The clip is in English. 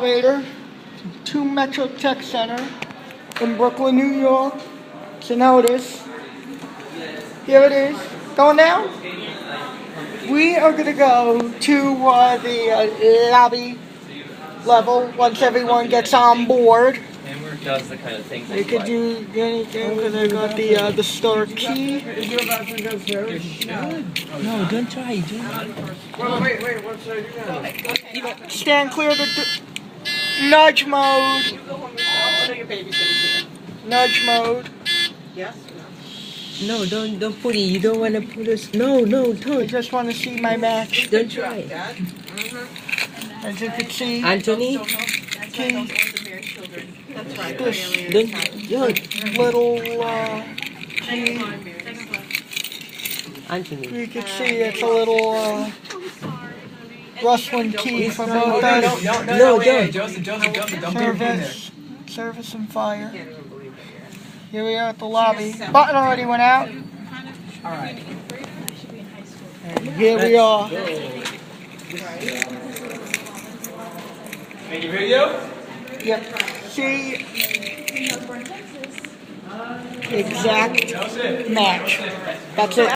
elevator to Metro Tech Center in Brooklyn, New York. It's an Otis. Here it is. Going down. We are going to go to the lobby level once everyone gets on board. Hammer does the kind of things They could do anything because I got the store key. No, don't try. Do Wait, what should I do now? Stand clear of the nudge mode. Nudge mode. Yes? No, don't put it. You don't want to put us. No, I don't. just want to see my match. Don't try it. Dad? As you can see, Anthony, key. That's right. This don't. little key. Anthony. You can see it's a little Russwin key from Otis. No, don't. Joseph, don't be there. Service and fire. Here we are at the lobby. Button already went out. Alright. And here we are. Make a video? Yep. See, exact match. That's it.